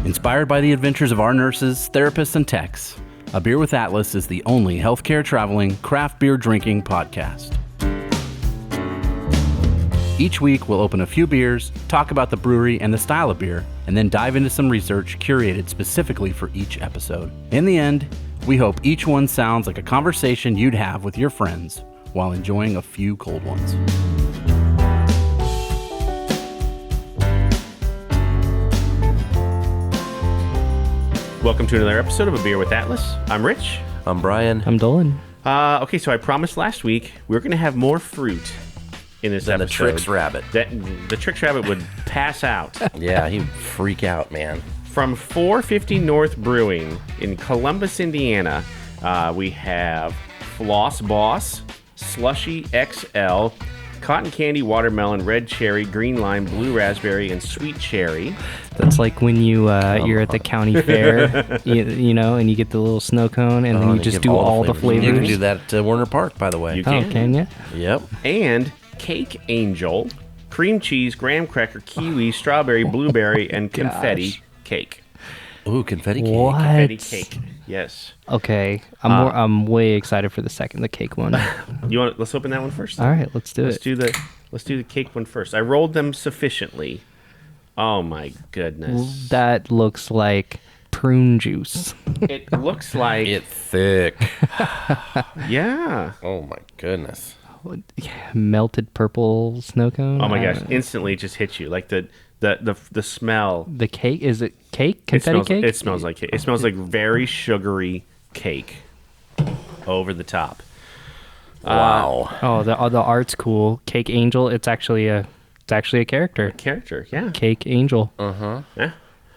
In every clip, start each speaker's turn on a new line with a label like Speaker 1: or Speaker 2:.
Speaker 1: Inspired by the adventures of our nurses, therapists, and techs, A Beer with Atlas is the only healthcare traveling, craft beer drinking podcast. Each week, we'll open a few beers, talk about the brewery and the style of beer, and then dive into some research curated specifically for each episode. In the end, we hope each one sounds like a conversation you'd have with your friends while enjoying a few cold ones. Welcome to another episode of A Beer with Atlas. I'm Rich.
Speaker 2: I'm Brian.
Speaker 3: I'm Dolan.
Speaker 1: Okay, so I promised last week we were going to have more fruit in this episode.
Speaker 2: The Trix Rabbit.
Speaker 1: The Trix Rabbit would pass out.
Speaker 2: Yeah, he'd freak out, man.
Speaker 1: From 450 North Brewing in Columbus, Indiana, we have Floss Boss, Slushi XL, Cotton Candy Watermelon, Red Cherry, Green Lime, Blue Raspberry, and Sweet Cherry.
Speaker 3: That's like when you're at the county fair, you know, and you get the little snow cone, and then you just do all the flavors.
Speaker 2: You can do that at Warner Park, by the way.
Speaker 1: You can.
Speaker 3: Oh, can you?
Speaker 2: Yep.
Speaker 1: And Cake Angel, cream cheese, graham cracker, kiwi, strawberry, blueberry, and confetti cake.
Speaker 2: Ooh, confetti cake.
Speaker 3: What?
Speaker 1: Confetti cake. Yes.
Speaker 3: Okay, I'm way excited for the cake one.
Speaker 1: Let's open that one first.
Speaker 3: All right, let's do
Speaker 1: Let's
Speaker 3: it.
Speaker 1: do the cake one first. I rolled them sufficiently. Oh my goodness.
Speaker 3: That looks like prune juice.
Speaker 1: It looks like
Speaker 2: It's thick.
Speaker 1: yeah.
Speaker 2: Oh my goodness.
Speaker 3: Melted purple snow cone.
Speaker 1: Oh my gosh! Instantly, it just hits you like the smell.
Speaker 3: The cake, is it cake? Confetti cake?
Speaker 1: It smells like cake. It smells like very sugary cake over the top.
Speaker 2: Wow.
Speaker 3: Oh, the art's cool. Cake Angel. It's actually a character.
Speaker 1: Character, yeah.
Speaker 3: Cake Angel.
Speaker 1: Yeah.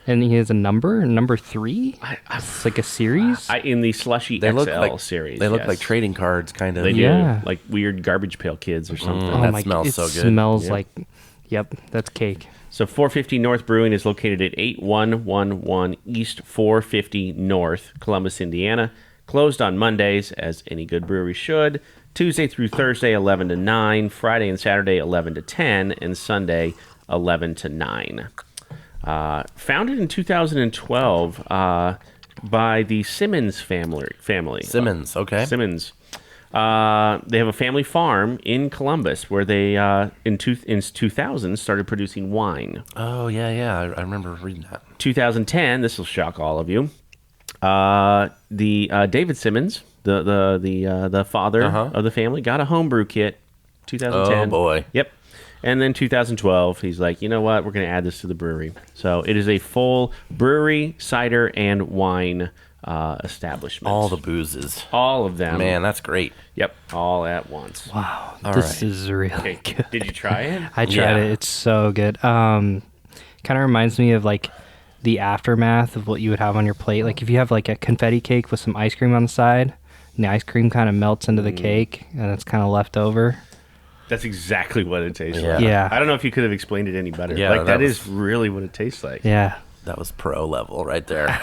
Speaker 3: And he has a number 3. It's like a series.
Speaker 1: In the Slushy
Speaker 2: They look
Speaker 1: XL
Speaker 2: like
Speaker 1: series.
Speaker 2: They look
Speaker 1: yes.
Speaker 2: like trading cards, kind of.
Speaker 1: They do.
Speaker 3: Yeah.
Speaker 1: Like weird Garbage Pail Kids or something.
Speaker 2: That smells
Speaker 3: it
Speaker 2: so good.
Speaker 3: Smells
Speaker 1: Yep.
Speaker 3: like, yep, that's cake.
Speaker 1: So 450 North Brewing is located at 8111 East 450 North, Columbus, Indiana. Closed on Mondays, as any good brewery should. Tuesday through Thursday, 11 to 9. Friday and Saturday, 11 to 10. And Sunday, 11 to 9. Founded in 2012 by the Simmons family.
Speaker 2: Simmons, okay.
Speaker 1: Simmons. They have a family farm in Columbus where they, in 2000, started producing wine.
Speaker 2: Oh, yeah. I remember reading that.
Speaker 1: 2010, this will shock all of you. David Simmons, the father of the family, got a homebrew kit. 2010.
Speaker 2: Oh, boy.
Speaker 1: Yep. And then 2012, he's like, you know what? We're going to add this to the brewery. So it is a full brewery, cider, and wine establishment.
Speaker 2: All the boozes.
Speaker 1: All of them.
Speaker 2: Man, that's great.
Speaker 1: Yep. All at once.
Speaker 3: Wow,
Speaker 2: All
Speaker 3: this
Speaker 2: right.
Speaker 3: is really
Speaker 1: Okay.
Speaker 3: good.
Speaker 1: Did you try it?
Speaker 3: I tried it. It's so good. Kind of reminds me of like the aftermath of what you would have on your plate. Like if you have like a confetti cake with some ice cream on the side, and the ice cream kind of melts into the cake, and it's kind of left over.
Speaker 1: That's exactly what it tastes
Speaker 2: Yeah.
Speaker 1: like.
Speaker 3: Yeah.
Speaker 1: I don't know if you could have explained it any better.
Speaker 2: Yeah,
Speaker 1: like that
Speaker 2: was-
Speaker 1: is really what it tastes like.
Speaker 3: Yeah.
Speaker 2: That was pro level right there.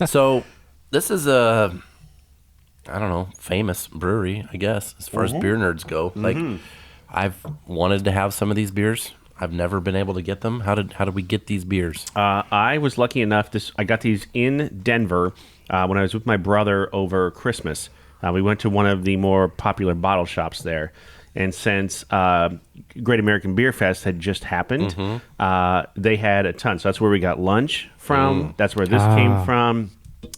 Speaker 2: So this is a, I don't know, famous brewery, I guess, as far as beer nerds go. Like, I've wanted to have some of these beers. I've never been able to get them. How did we get these beers?
Speaker 1: I was lucky enough. I got these in Denver when I was with my brother over Christmas. We went to one of the more popular bottle shops there. And since Great American Beer Fest had just happened, they had a ton. So that's where we got lunch from. That's where this came from.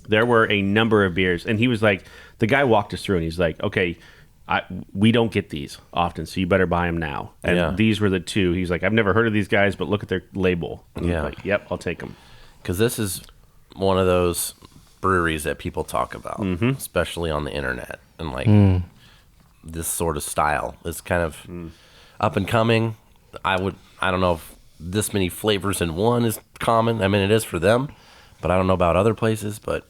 Speaker 1: There were a number of beers. And he was like, the guy walked us through and he's like, okay, we don't get these often, so you better buy them now. And these were the two. He's like, I've never heard of these guys, but look at their label. And I was like, yep, I'll take them.
Speaker 2: Because this is one of those breweries that people talk about, especially on the internet. And like this sort of style is kind of up and coming. I don't know if this many flavors in one is common. I mean, it is for them, but I don't know about other places, but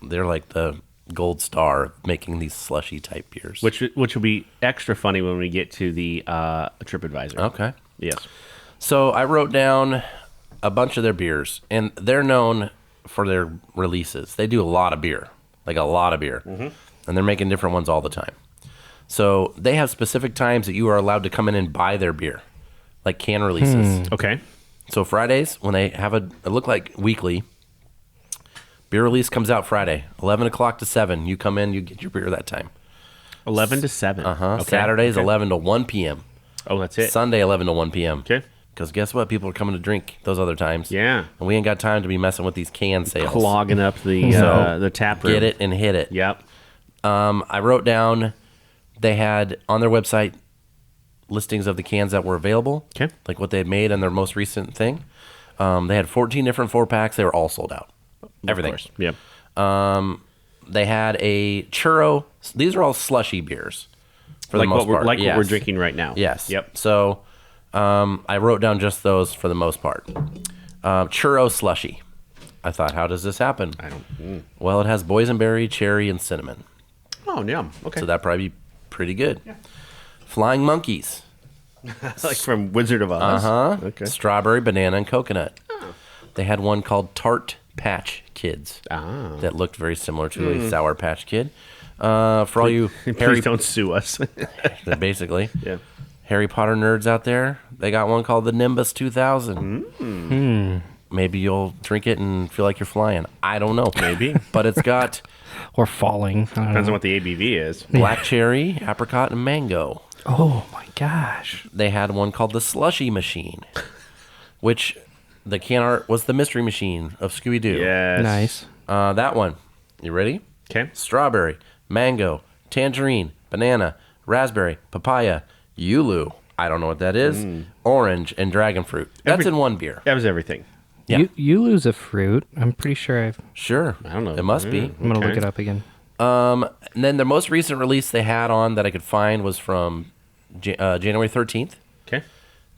Speaker 2: they're like the gold star of making these slushy type beers.
Speaker 1: Which will be extra funny when we get to the TripAdvisor.
Speaker 2: Okay.
Speaker 1: Yes.
Speaker 2: So I wrote down a bunch of their beers, and they're known for their releases. They do a lot of beer, and they're making different ones all the time. So they have specific times that you are allowed to come in and buy their beer, like can releases.
Speaker 1: Okay.
Speaker 2: So Fridays, when they have it look like weekly, Beer release comes out Friday, 11 o'clock to 7. You come in, you get your beer that time.
Speaker 1: 11 to 7.
Speaker 2: Okay. Saturdays, 11 to 1 p.m.
Speaker 1: Oh, that's it.
Speaker 2: Sunday, 11 to 1 p.m.
Speaker 1: Okay.
Speaker 2: Because guess what? People are coming to drink those other times.
Speaker 1: Yeah.
Speaker 2: And we ain't got time to be messing with these can sales.
Speaker 1: Clogging up the tap room.
Speaker 2: Get it and hit it.
Speaker 1: Yep.
Speaker 2: I wrote down they had on their website listings of the cans that were available.
Speaker 1: Okay.
Speaker 2: Like what they had made in their most recent thing. They had 14 different 4-packs. They were all sold out. Everything.
Speaker 1: Of course. Yep.
Speaker 2: They had a churro. These are all slushy beers for the most part.
Speaker 1: Like what we're drinking right now.
Speaker 2: Yes.
Speaker 1: Yep.
Speaker 2: So I wrote down just those for the most part. Churro slushy. I thought, how does this happen? Well, it has boysenberry, cherry, and cinnamon.
Speaker 1: Oh, yum. Okay.
Speaker 2: So that'd probably be pretty good. Yeah. Flying monkeys.
Speaker 1: Like from Wizard of Oz. Okay.
Speaker 2: Strawberry, banana, and coconut. Oh. They had one called Tart Patch Kids that looked very similar to a Sour Patch Kid. For all you
Speaker 1: Please don't sue us.
Speaker 2: basically.
Speaker 1: Yeah.
Speaker 2: Harry Potter nerds out there, they got one called the Nimbus 2000. Maybe you'll drink it and feel like you're flying. I don't know.
Speaker 1: Maybe.
Speaker 2: But it's got
Speaker 3: Or falling. I don't
Speaker 1: Depends
Speaker 3: know.
Speaker 1: on what the ABV is.
Speaker 2: black cherry, apricot, and mango.
Speaker 3: Oh my gosh.
Speaker 2: They had one called the Slushy Machine, which the can art was the Mystery Machine of Scooby-Doo.
Speaker 1: Yes.
Speaker 3: Nice.
Speaker 2: That one. You ready?
Speaker 1: Okay.
Speaker 2: Strawberry, mango, tangerine, banana, raspberry, papaya, yulu. I don't know what that is. Orange, and dragon fruit. That's in one beer.
Speaker 1: That was everything.
Speaker 2: Yeah.
Speaker 3: You lose a fruit. I'm pretty sure
Speaker 2: Sure.
Speaker 1: I don't know.
Speaker 2: It must be.
Speaker 3: I'm going to look it up again.
Speaker 2: And then the most recent release they had on that I could find was from January 13th.
Speaker 1: Okay.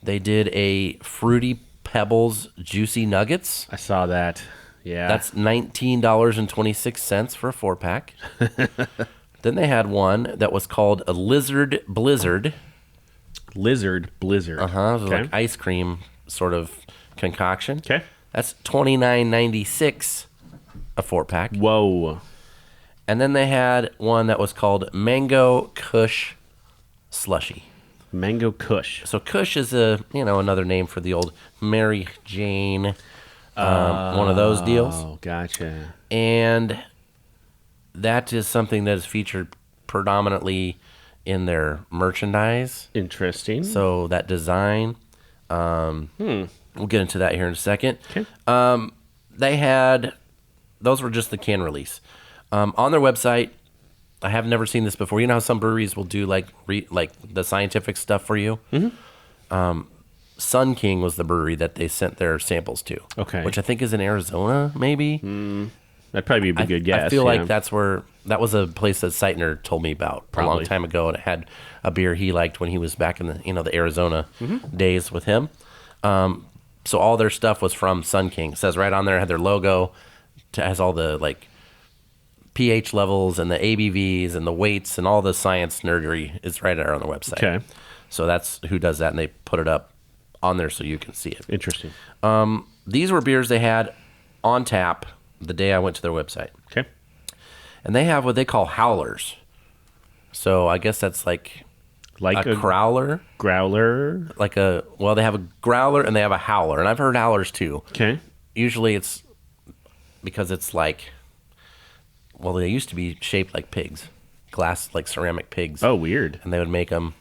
Speaker 2: They did a Fruity Pebbles Juicy Nuggets.
Speaker 1: I saw that. Yeah.
Speaker 2: That's $19.26 for a 4-pack. Then they had one that was called a Lizard Blizzard.
Speaker 1: Lizard Blizzard.
Speaker 2: It was like ice cream sort of concoction.
Speaker 1: Okay.
Speaker 2: That's $29.96 a 4-pack.
Speaker 1: Whoa.
Speaker 2: And then they had one that was called Mango Kush Slushy.
Speaker 1: Mango Kush.
Speaker 2: So Kush is another name for the old Mary Jane, one of those deals.
Speaker 1: Oh, gotcha.
Speaker 2: And that is something that is featured predominantly in their merchandise.
Speaker 1: Interesting.
Speaker 2: So that design, we'll get into that here in a second.
Speaker 1: Okay.
Speaker 2: Those were just the can release. On their website, I have never seen this before. You know how some breweries will do like the scientific stuff for you? Mm-hmm. Sun King was the brewery that they sent their samples to.
Speaker 1: Okay.
Speaker 2: Which I think is in Arizona, maybe.
Speaker 1: That'd probably be a good guess.
Speaker 2: I feel like that was a place that Seitner told me about a long time ago, and it had a beer he liked when he was back in the Arizona days with him. So all their stuff was from Sun King. It says right on there, it had their logo. It has all the pH levels and the ABVs and the weights and all the science nerdery is right there on the website.
Speaker 1: Okay.
Speaker 2: So that's who does that, and they put it up on there so you can see it.
Speaker 1: Interesting.
Speaker 2: These were beers they had on tap the day I went to their website.
Speaker 1: Okay.
Speaker 2: And they have what they call howlers. So I guess that's like a growler.
Speaker 1: Growler.
Speaker 2: They have a growler and they have a howler. And I've heard howlers too.
Speaker 1: Okay.
Speaker 2: Usually it's because it's they used to be shaped like pigs. Glass, like ceramic pigs.
Speaker 1: Oh, weird.
Speaker 2: And they would make them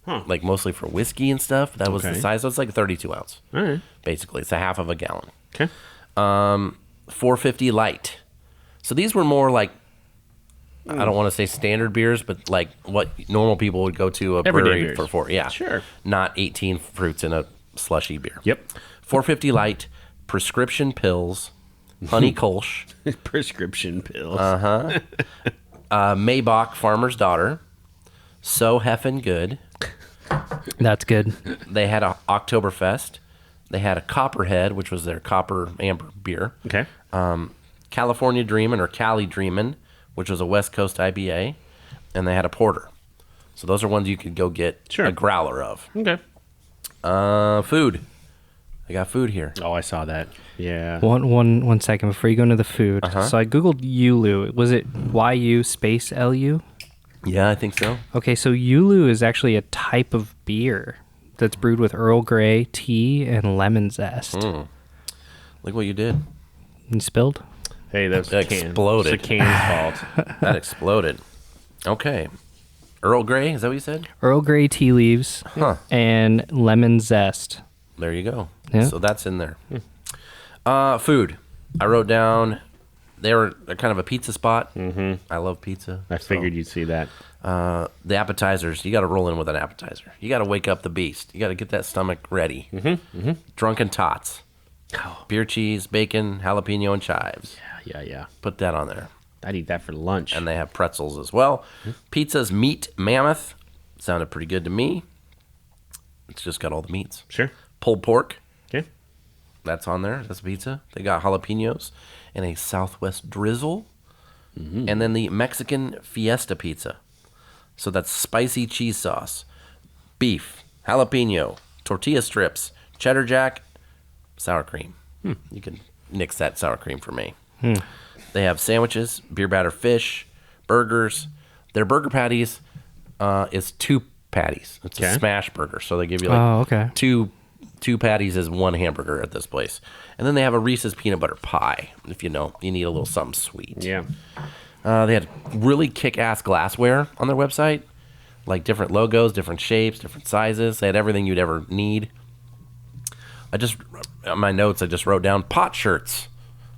Speaker 2: mostly for whiskey and stuff. That was the
Speaker 1: Okay.
Speaker 2: size. So it's like 32 ounce.
Speaker 1: All right.
Speaker 2: Basically. It's a half of a gallon.
Speaker 1: Okay.
Speaker 2: 450 light. So these were more like, I don't want to say standard beers, but like what normal people would go to a
Speaker 1: Everyday
Speaker 2: brewery
Speaker 1: beers.
Speaker 2: for 4. Yeah.
Speaker 1: Sure.
Speaker 2: Not 18 fruits in a slushy beer.
Speaker 1: Yep.
Speaker 2: 450 light, prescription pills, honey kolsch,
Speaker 1: Prescription pills.
Speaker 2: Maybach Farmer's Daughter, So Heffin' Good.
Speaker 3: That's good.
Speaker 2: They had a Oktoberfest. They had a Copperhead, which was their copper amber beer.
Speaker 1: Okay.
Speaker 2: California Dreamin' or Cali Dreamin', which was a West Coast IBA. And they had a porter. So those are ones you could go get a growler of.
Speaker 1: Okay.
Speaker 2: Food. I got food here.
Speaker 1: Oh, I saw that. Yeah.
Speaker 3: One second before you go into the food. So I googled Yulu. Was it YU space LU?
Speaker 2: Yeah, I think so.
Speaker 3: Okay, so Yulu is actually a type of beer that's brewed with Earl Grey tea and lemon zest.
Speaker 2: Look what you did.
Speaker 3: You spilled?
Speaker 1: Hey, that's
Speaker 2: That exploded.
Speaker 1: It's the can's fault.
Speaker 2: That exploded. Okay. Earl Grey, is that what you said?
Speaker 3: Earl Grey tea leaves and lemon zest.
Speaker 2: There you go.
Speaker 3: Yeah.
Speaker 2: So that's in there. Food. I wrote down they're kind of a pizza spot. Mm-hmm. I love pizza.
Speaker 1: I figured you'd see that.
Speaker 2: The appetizers. You got to roll in with an appetizer. You got to wake up the beast. You got to get that stomach ready. Drunken tots. Beer cheese, bacon, jalapeno, and chives.
Speaker 1: Yeah.
Speaker 2: Put that on there.
Speaker 1: I'd eat that for lunch.
Speaker 2: And they have pretzels as well. Pizza's Meat Mammoth. Sounded pretty good to me. It's just got all the meats.
Speaker 1: Sure.
Speaker 2: Pulled pork.
Speaker 1: Okay.
Speaker 2: That's on there. That's pizza. They got jalapenos and a Southwest drizzle. And then the Mexican Fiesta pizza. So that's spicy cheese sauce, beef, jalapeno, tortilla strips, cheddar jack, sour cream. You can nix that sour cream for me. They have sandwiches, beer batter fish, burgers. Their burger patties is 2 patties. It's a smash burger. So they give you like two patties as 1 hamburger at this place. And then they have a Reese's peanut butter pie, if you need a little something sweet.
Speaker 1: Yeah.
Speaker 2: They had really kick-ass glassware on their website, like different logos, different shapes, different sizes. They had everything you'd ever need. On my notes, I just wrote down pot shirts.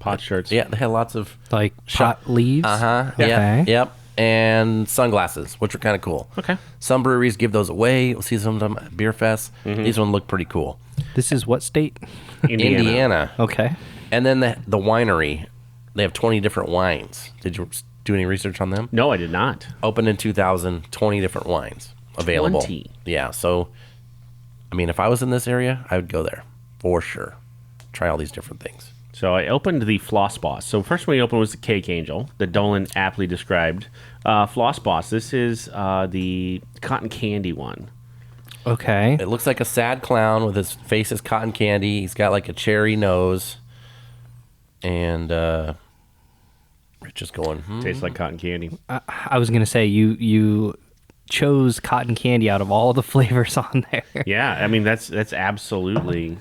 Speaker 1: Pot shirts.
Speaker 2: Yeah, they had lots of...
Speaker 3: Like pot leaves?
Speaker 2: Uh-huh.
Speaker 3: Okay.
Speaker 2: Yeah, yep. And sunglasses, which are kind of cool.
Speaker 1: Okay.
Speaker 2: Some breweries give those away. We'll see some of them at Beer Fest. These ones look pretty cool.
Speaker 3: This is what state?
Speaker 2: Indiana.
Speaker 3: Okay.
Speaker 2: And then the winery, they have 20 different wines. Did you do any research on them?
Speaker 1: No, I did not.
Speaker 2: Opened in 2000, 20 different wines available.
Speaker 1: 20?
Speaker 2: Yeah, so, I mean, if I was in this area, I would go there for sure. Try all these different things.
Speaker 1: So I opened the Floss Boss. So first one we opened was the Cake Angel, that Dolan aptly described. Floss Boss, this is the cotton candy one.
Speaker 3: Okay.
Speaker 2: It looks like a sad clown with his face is cotton candy. He's got like a cherry nose. And Rich is going,
Speaker 1: Tastes like cotton candy.
Speaker 3: I was going to say, you chose cotton candy out of all the flavors on there.
Speaker 1: Yeah, I mean, that's absolutely...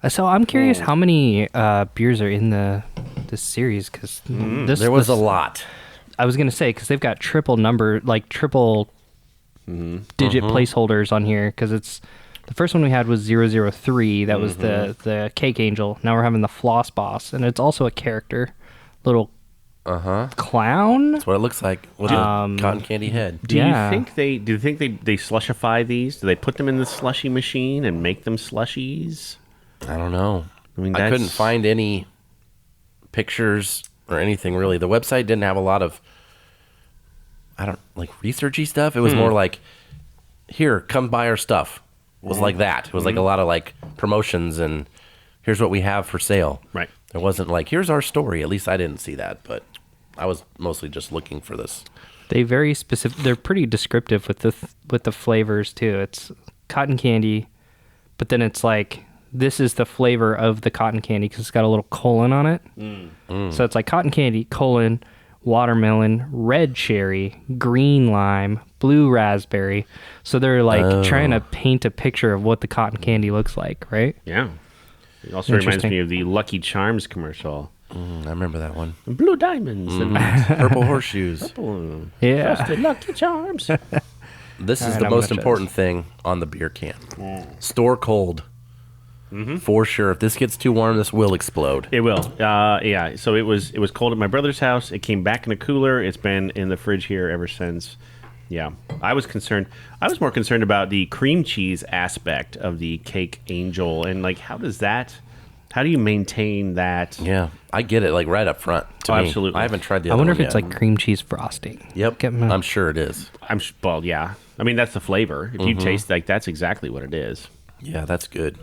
Speaker 3: So I'm curious how many beers are in this series, because
Speaker 2: there was a lot.
Speaker 3: I was going to say, because they've got triple digit placeholders on here, because it's the first one we had was 003. That was the Cake Angel. Now we're having the Floss Boss, and it's also a character, little clown.
Speaker 2: That's what it looks like with a cotton candy head.
Speaker 1: Do you think they slushify these? Do they put them in the slushy machine and make them slushies?
Speaker 2: I don't know.
Speaker 1: I mean,
Speaker 2: I couldn't find any pictures or anything really. The website didn't have a lot of researchy stuff. It was more like, here, come buy our stuff. It was like that. It was like a lot of like promotions and here's what we have for sale.
Speaker 1: Right.
Speaker 2: It wasn't like, here's our story. At least I didn't see that, but I was mostly just looking for this.
Speaker 3: They very specific. They're pretty descriptive with the flavors too. It's cotton candy, but then it's like, this is the flavor of the cotton candy because it's got a little colon on it. So it's like cotton candy, colon, watermelon, red cherry, green lime, blue raspberry. So they're like trying to paint a picture of what the cotton candy looks like, right?
Speaker 1: Yeah. It also reminds me of the Lucky Charms commercial.
Speaker 2: I remember that one.
Speaker 1: Blue diamonds and
Speaker 2: Purple horseshoes.
Speaker 1: purple
Speaker 3: Yeah.
Speaker 1: frosted Lucky Charms.
Speaker 2: This is
Speaker 3: Alright,
Speaker 2: the
Speaker 3: I'm
Speaker 2: most
Speaker 3: gonna try
Speaker 2: important thing on the beer can. Store cold. For sure. If this gets too warm, this will explode.
Speaker 1: It will. Yeah. So it was cold at my brother's house. It came back in a cooler. It's been in the fridge here ever since. Yeah. I was concerned. I was more concerned about the cream cheese aspect of the Cake Angel and like how do you maintain that?
Speaker 2: Yeah, I get it. Like right up front. To me.
Speaker 1: Absolutely.
Speaker 2: I haven't tried the
Speaker 3: I
Speaker 2: other
Speaker 3: wonder
Speaker 2: one
Speaker 3: if it's
Speaker 2: yet.
Speaker 3: like cream cheese frosting.
Speaker 2: Yep. I'm sure it is.
Speaker 1: Well, yeah. I mean, that's the flavor. If you taste like that's exactly what it is.
Speaker 2: Yeah, that's good.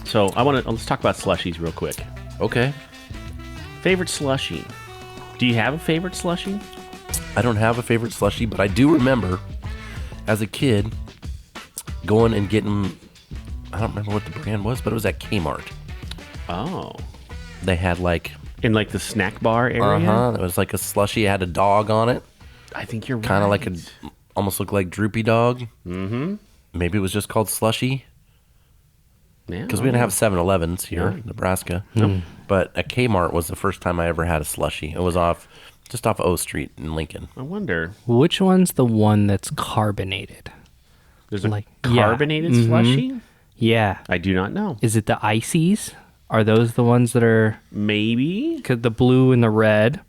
Speaker 1: So let's talk about slushies real quick.
Speaker 2: Okay.
Speaker 1: Favorite slushie? Do you have a favorite slushie?
Speaker 2: I don't have a favorite slushie, but I do remember as a kid going and getting, I don't remember what the brand was, but it was at Kmart.
Speaker 1: Oh.
Speaker 2: They had like
Speaker 1: In like the snack bar area?
Speaker 2: Uh-huh. It was like a slushy. It had a dog on it.
Speaker 1: I think you're
Speaker 2: Kind of
Speaker 1: right.
Speaker 2: like almost looked like Droopy Dog. Mm-hmm. Maybe it was just called Slushy.
Speaker 1: Yeah,
Speaker 2: Because we didn't have 7-Elevens here in Nebraska. But a Kmart was the first time I ever had a slushy. It was just off O Street in Lincoln.
Speaker 1: I wonder.
Speaker 3: Which one's the one that's carbonated?
Speaker 1: There's a
Speaker 3: Like- yeah.
Speaker 1: carbonated slushy?
Speaker 3: Yeah.
Speaker 1: I do not know.
Speaker 3: Is it the ices? Are those the ones that are
Speaker 1: Maybe.
Speaker 3: the blue and the red?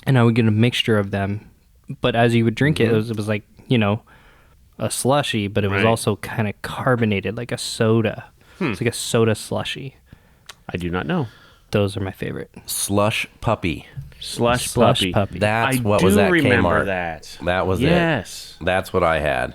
Speaker 3: And I would get a mixture of them. But as you would drink it was like, a slushy, but it was
Speaker 1: Right.
Speaker 3: also kind of carbonated, like a soda. It's like a soda slushy.
Speaker 1: I do not know.
Speaker 3: Those are my favorite.
Speaker 2: Slush Puppy.
Speaker 1: Slush
Speaker 3: Puppy.
Speaker 2: That's
Speaker 1: I
Speaker 2: what
Speaker 1: do
Speaker 2: was at
Speaker 1: remember
Speaker 2: Kmart.
Speaker 1: that.
Speaker 2: That was
Speaker 1: Yes.
Speaker 2: it. That's what I had.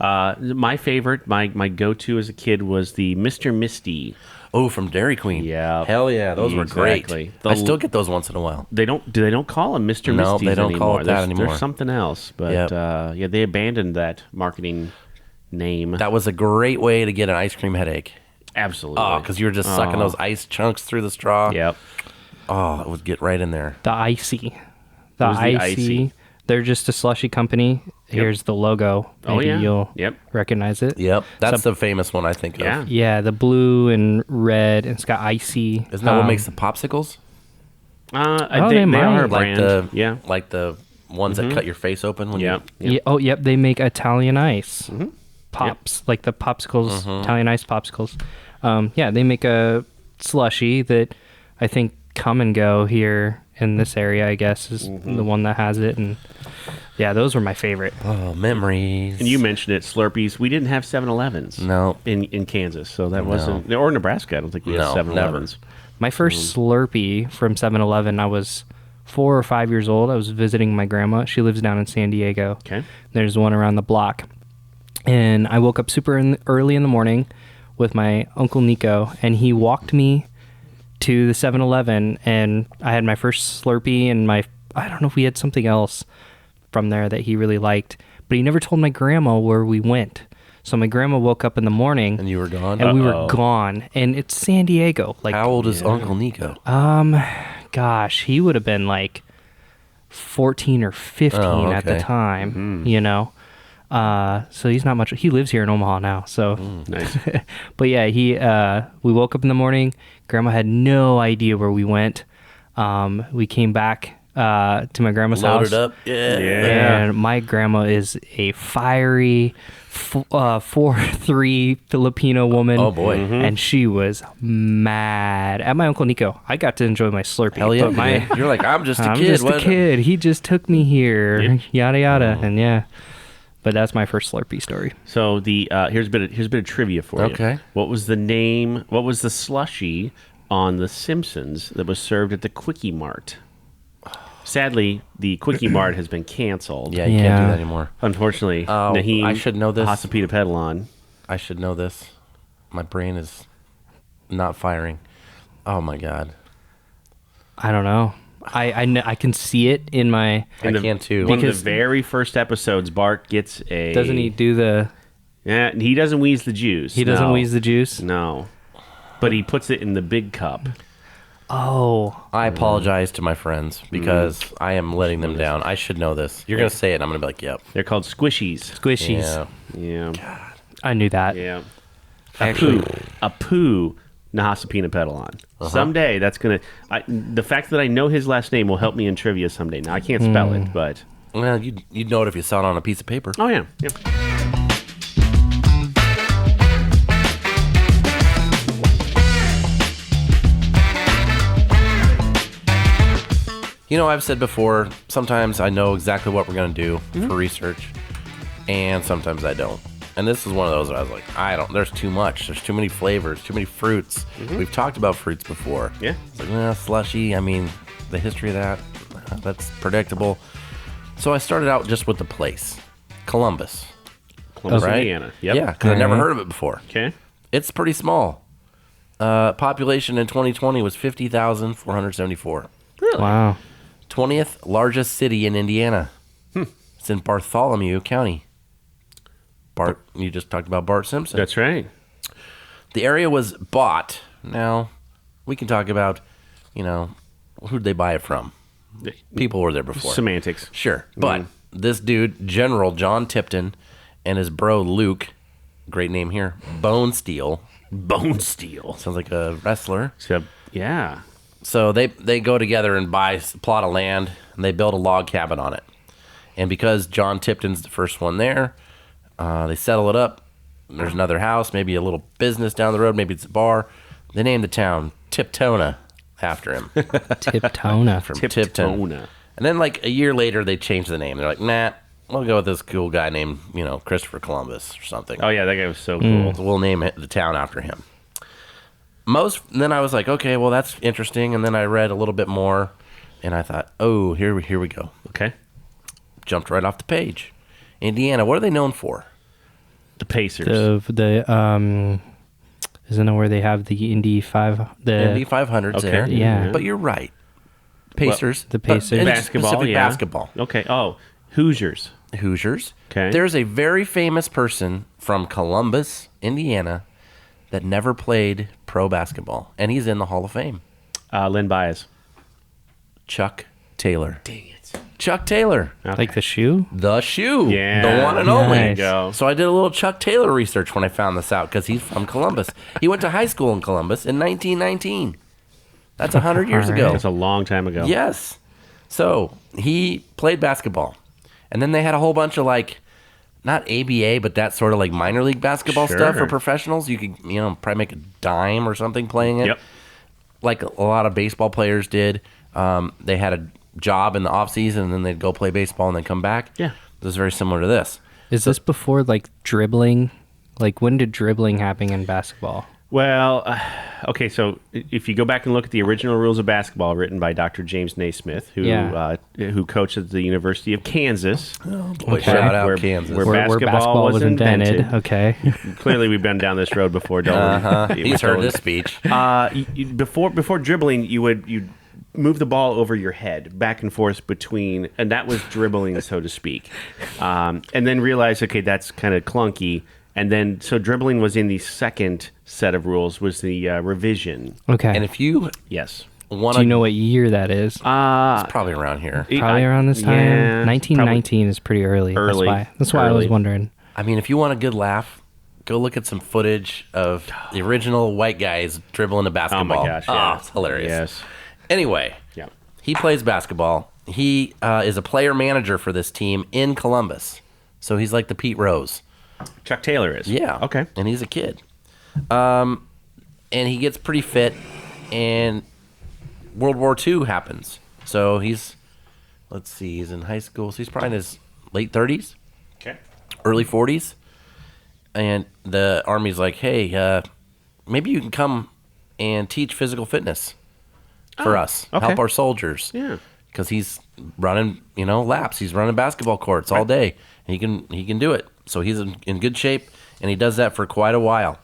Speaker 1: My favorite, my go-to as a kid was the Mr. Misty.
Speaker 2: Oh, from Dairy Queen.
Speaker 1: Yeah.
Speaker 2: Hell yeah. Those were
Speaker 1: Exactly.
Speaker 2: great. I still get those once in a while.
Speaker 1: They don't call them Mr.
Speaker 2: No,
Speaker 1: Misties
Speaker 2: they don't
Speaker 1: anymore.
Speaker 2: call it that anymore.
Speaker 1: There's something else, but
Speaker 2: Yep.
Speaker 1: they abandoned that marketing name.
Speaker 2: That was a great way to get an ice cream headache.
Speaker 1: Absolutely.
Speaker 2: Oh, because you were just sucking those ice chunks through the straw.
Speaker 1: Yep.
Speaker 2: Oh, it would get right in there.
Speaker 3: The icy. The
Speaker 1: What was the
Speaker 3: icy.
Speaker 1: icy?
Speaker 3: They're just a slushy company. Here's the logo.
Speaker 1: Oh,
Speaker 3: Maybe
Speaker 1: yeah.
Speaker 3: you'll
Speaker 1: Yep.
Speaker 3: recognize it.
Speaker 2: Yep. That's the famous one I think
Speaker 1: Yeah.
Speaker 2: of.
Speaker 3: Yeah, the blue and red, and it's got icy.
Speaker 2: Isn't that what makes the popsicles?
Speaker 3: they
Speaker 1: They
Speaker 3: might.
Speaker 1: are a
Speaker 2: Like
Speaker 1: brand. yeah.
Speaker 2: like the ones that cut your face open when
Speaker 1: Yep.
Speaker 3: Yeah, oh, yep. They make Italian ice pops, like the popsicles, Italian ice popsicles. Yeah, they make a slushy that I think Come and Go here in this area, I guess, is the one that has it. And yeah, those were my favorite.
Speaker 2: Oh, memories.
Speaker 1: And you mentioned it, Slurpees. We didn't have 7-Elevens.
Speaker 2: No.
Speaker 1: In Kansas, so that wasn't, or Nebraska. I don't think we had
Speaker 2: No,
Speaker 1: 7-Elevens.
Speaker 3: My first Slurpee from 7-Eleven, I was 4 or 5 years old. I was visiting my grandma. She lives down in San Diego.
Speaker 1: Okay.
Speaker 3: There's one around the block. And I woke up super early in the morning with my Uncle Nico, and he walked me to the 7-Eleven, and I had my first Slurpee, and I don't know if we had something else from there that he really liked, but he never told my grandma where we went. So my grandma woke up in the morning,
Speaker 2: And you were gone?
Speaker 3: and we were gone, and it's San Diego. Like,
Speaker 2: How old is Uncle Nico?
Speaker 3: gosh, he would have been like 14 or 15 at the
Speaker 2: okay.
Speaker 3: time, so he's not much. He lives here in Omaha now. So,
Speaker 1: Nice.
Speaker 3: but yeah, we woke up in the morning. Grandma had no idea where we went. We came back to my grandma's house.
Speaker 2: Loaded up? Yeah.
Speaker 3: And my grandma is a fiery 4'3" Filipino woman.
Speaker 2: Oh, boy.
Speaker 3: And she was mad at my Uncle Nico. I got to enjoy my Slurpee.
Speaker 2: Hell yeah.
Speaker 3: But
Speaker 2: You're like, I'm just a
Speaker 3: I'm
Speaker 2: kid.
Speaker 3: just a
Speaker 2: What?
Speaker 3: kid. He just took me here.
Speaker 1: Yep.
Speaker 3: Yada yada. And yeah. But that's my first Slurpee story.
Speaker 1: So here's a bit of trivia for you.
Speaker 2: Okay.
Speaker 1: What was the slushy on The Simpsons that was served at the Quickie Mart? Sadly, the Quickie Mart has been canceled.
Speaker 2: Yeah, you can't do
Speaker 3: Yeah.
Speaker 2: that anymore.
Speaker 1: Unfortunately,
Speaker 2: Oh,
Speaker 1: Naheem
Speaker 2: I should know this.
Speaker 1: Hasapita Pedalon.
Speaker 2: I should know this. My brain is not firing. Oh, my God.
Speaker 3: I don't know. I can see it in my.
Speaker 2: I can too.
Speaker 1: One of
Speaker 3: Because-
Speaker 1: the very first episodes, Bart gets a...
Speaker 3: Doesn't he do the?
Speaker 1: Yeah, he doesn't wheeze the juice.
Speaker 3: He doesn't
Speaker 1: No.
Speaker 3: wheeze the juice.
Speaker 1: No. But he puts it in the big cup.
Speaker 3: Oh,
Speaker 2: I apologize to my friends because I am letting them down. I should know this. You're going to say it, and I'm going to be like, yep.
Speaker 1: They're called squishies.
Speaker 3: squishies.
Speaker 2: Yeah.
Speaker 1: Yeah.
Speaker 3: I knew that.
Speaker 1: Yeah.
Speaker 2: Actually-
Speaker 1: a poo Nahasapina Pedalon. Someday that's gonna. The fact that I know his last name will help me in trivia someday. Now I can't spell it, but
Speaker 2: Well, you'd know it if you saw it on a piece of paper.
Speaker 1: oh yeah, yeah.
Speaker 2: You know, I've said before, sometimes I know exactly what we're going to do for research, and sometimes I don't. And this is one of those where I was like, there's too much. There's too many flavors, too many fruits. We've talked about fruits before.
Speaker 1: Yeah.
Speaker 2: It's like, slushy. I mean, the history of that, that's predictable. So I started out just with the place, Columbus.
Speaker 1: Columbus,
Speaker 2: Right?
Speaker 1: Indiana. Yep.
Speaker 2: Yeah, because I never heard of it before.
Speaker 1: Okay.
Speaker 2: It's pretty small. Population in 2020 was 50,474.
Speaker 3: Wow.
Speaker 2: 20th largest city in Indiana. It's in Bartholomew County. You just talked about Bart Simpson.
Speaker 1: That's right.
Speaker 2: The area was bought. Now, we can talk about who'd they buy it from? People were there before.
Speaker 1: Semantics.
Speaker 2: Sure. But this dude, General John Tipton, and his bro Luke, great name here, Bone Steel.
Speaker 1: Bone Steel.
Speaker 2: Sounds like a wrestler.
Speaker 1: So, yeah.
Speaker 2: So they go together and buy a plot of land, and they build a log cabin on it. And because John Tipton's the first one there, they settle it up. There's another house, maybe a little business down the road, maybe it's a bar. They name the town Tiptona after him.
Speaker 3: Tiptona.
Speaker 2: From Tipton. And then like a year later, they change the name. They're like, nah, we'll go with this cool guy named, Christopher Columbus or something.
Speaker 1: Oh, yeah, that guy was so cool.
Speaker 2: So we'll name the town after him. Then I was like, okay, well, that's interesting. And then I read a little bit more, and I thought, oh, here we go.
Speaker 1: Okay.
Speaker 2: Jumped right off the page. Indiana, what are they known for?
Speaker 1: The Pacers.
Speaker 3: Isn't it where they have the Indy 5? The
Speaker 2: Indy 500's
Speaker 1: Okay.
Speaker 2: there.
Speaker 3: Yeah.
Speaker 2: But you're right. Pacers.
Speaker 3: the Pacers.
Speaker 2: And it's
Speaker 1: Basketball,
Speaker 2: specific
Speaker 1: yeah.
Speaker 2: basketball.
Speaker 1: Okay. Oh, Hoosiers.
Speaker 2: Hoosiers.
Speaker 1: Okay.
Speaker 2: There's a very famous person from Columbus, Indiana, that never played pro basketball, and he's in the Hall of Fame.
Speaker 1: Lynn Baez.
Speaker 2: Chuck Taylor.
Speaker 1: Dang it.
Speaker 2: Chuck Taylor.
Speaker 1: Okay.
Speaker 3: Like the shoe?
Speaker 2: The shoe.
Speaker 1: Yeah.
Speaker 2: The one and only.
Speaker 3: Nice.
Speaker 1: Go.
Speaker 2: So I did a little Chuck Taylor research when I found this out because he's from Columbus. He went to high school in Columbus in 1919. That's 100 years ago.
Speaker 1: That's a long time ago.
Speaker 2: Yes. So he played basketball. And then they had a whole bunch of not ABA, but that sort of like minor league basketball
Speaker 1: Sure.
Speaker 2: stuff for professionals. You could, probably make a dime or something playing it.
Speaker 1: Yep.
Speaker 2: Like a lot of baseball players did. They had a job in the off season and then they'd go play baseball and then come back.
Speaker 1: Yeah.
Speaker 2: This is very similar to this.
Speaker 3: Is this before like dribbling? Like when did dribbling happen in basketball?
Speaker 1: Well, okay, so if you go back and look at the original rules of basketball written by Dr. James Naismith, who coached at the University of Kansas.
Speaker 2: Oh, boy, shout out Kansas.
Speaker 1: Where
Speaker 3: Where
Speaker 1: basketball was invented.
Speaker 3: Okay.
Speaker 1: Clearly, we've been down this road before, don't we?
Speaker 2: He's heard this speech.
Speaker 1: Before dribbling, you'd move the ball over your head back and forth between, and that was dribbling, so to speak. And then realize, okay, that's kind of clunky. And then, so dribbling was in the second set of rules, was the revision.
Speaker 3: Okay.
Speaker 2: And if you
Speaker 1: Yes.
Speaker 2: want
Speaker 3: Do you know what year that is?
Speaker 2: it's probably around here.
Speaker 3: Probably around this time.
Speaker 1: Yeah,
Speaker 3: 1919 is pretty early.
Speaker 1: Early.
Speaker 3: That's why I was
Speaker 1: Early.
Speaker 3: wondering.
Speaker 2: I mean, if you want a good laugh, go look at some footage of the original white guys dribbling a
Speaker 1: Oh
Speaker 2: basketball.
Speaker 1: my gosh! Yeah.
Speaker 2: Oh, it's hilarious.
Speaker 1: Yes.
Speaker 2: Anyway,
Speaker 1: Yeah.
Speaker 2: he plays basketball. He is a player manager for this team in Columbus. So he's like the Pete Rose.
Speaker 1: Chuck Taylor is.
Speaker 2: Yeah.
Speaker 1: Okay.
Speaker 2: And he's a kid. And he gets pretty fit, and World War II happens. So he's in high school. So he's probably in his late 30s,
Speaker 1: Okay.
Speaker 2: early 40s. And the Army's like, hey, maybe you can come and teach physical fitness for us.
Speaker 1: okay.
Speaker 2: Help our soldiers.
Speaker 1: Yeah.
Speaker 2: Because he's running, laps. He's running basketball courts all day. And he can do it. So he's in good shape, and he does that for quite a while.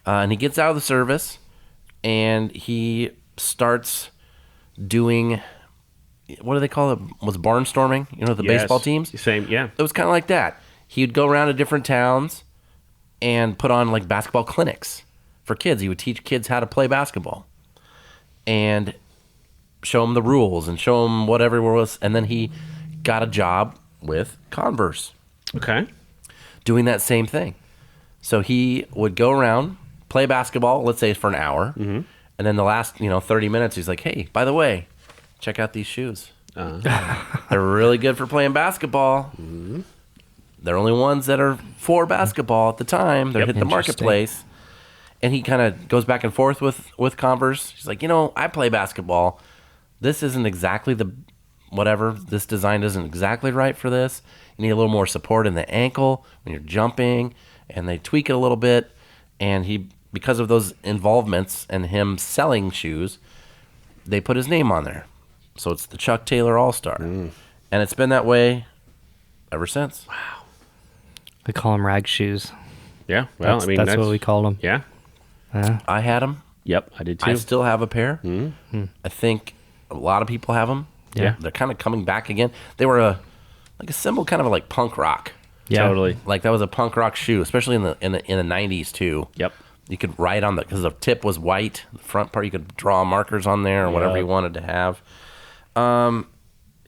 Speaker 2: And he gets out of the service, and he starts doing, what do they call it? Was barnstorming? The
Speaker 1: Yes.
Speaker 2: baseball teams?
Speaker 1: Same. Yeah.
Speaker 2: It was kind of like that. He'd go around to different towns and put on like basketball clinics for kids. He would teach kids how to play basketball and show them the rules and show them whatever it was. And then he got a job with Converse
Speaker 1: Okay.
Speaker 2: doing that same thing. So he would go around, play basketball, let's say for an hour. And then the last, 30 minutes, he's like, hey, by the way, check out these shoes. They're really good for playing basketball. They're only ones that are for basketball at the time. They're
Speaker 1: Yep.
Speaker 2: hit the
Speaker 3: Interesting.
Speaker 2: marketplace. And he kind of goes back and forth with Converse. He's like, I play basketball. This isn't exactly this design isn't exactly right for this. You need a little more support in the ankle when you're jumping. And they tweak it a little bit. And because of those involvements and him selling shoes, they put his name on there. So it's the Chuck Taylor All-Star. And it's been that way ever since.
Speaker 3: We call them rag shoes.
Speaker 1: Yeah. Well,
Speaker 3: That's what we call them.
Speaker 1: Yeah.
Speaker 2: I had them.
Speaker 1: Yep. I did too.
Speaker 2: I still have a pair. I think a lot of people have them.
Speaker 1: Yeah.
Speaker 2: They're kind of coming back again. They were a symbol kind of like punk rock.
Speaker 3: Yeah.
Speaker 1: Totally.
Speaker 2: Like that was a punk rock shoe, especially in the 90s too.
Speaker 1: Yep.
Speaker 2: You could write on because the tip was white. The front part, you could draw markers on there or whatever you wanted to have.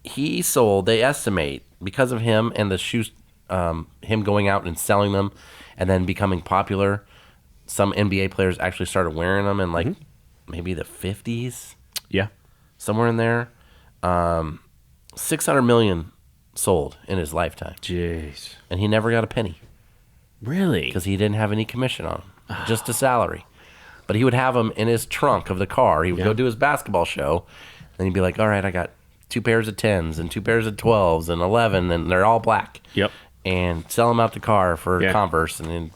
Speaker 2: He sold, they estimate, because of him and the shoes, him going out and selling them and then becoming popular, some NBA players actually started wearing them in like maybe the 50s.
Speaker 1: Yeah.
Speaker 2: Somewhere in there. 600 million sold in his lifetime.
Speaker 1: Jeez.
Speaker 2: And he never got a penny.
Speaker 1: Really?
Speaker 2: Because he didn't have any commission on them. Just a salary. But he would have them in his trunk of the car. He would go do his basketball show. And he'd be like, all right, I got 2 pairs of 10s and 2 pairs of 12s and 11. And they're all black.
Speaker 1: Yep.
Speaker 2: And sell them out the car for Converse and then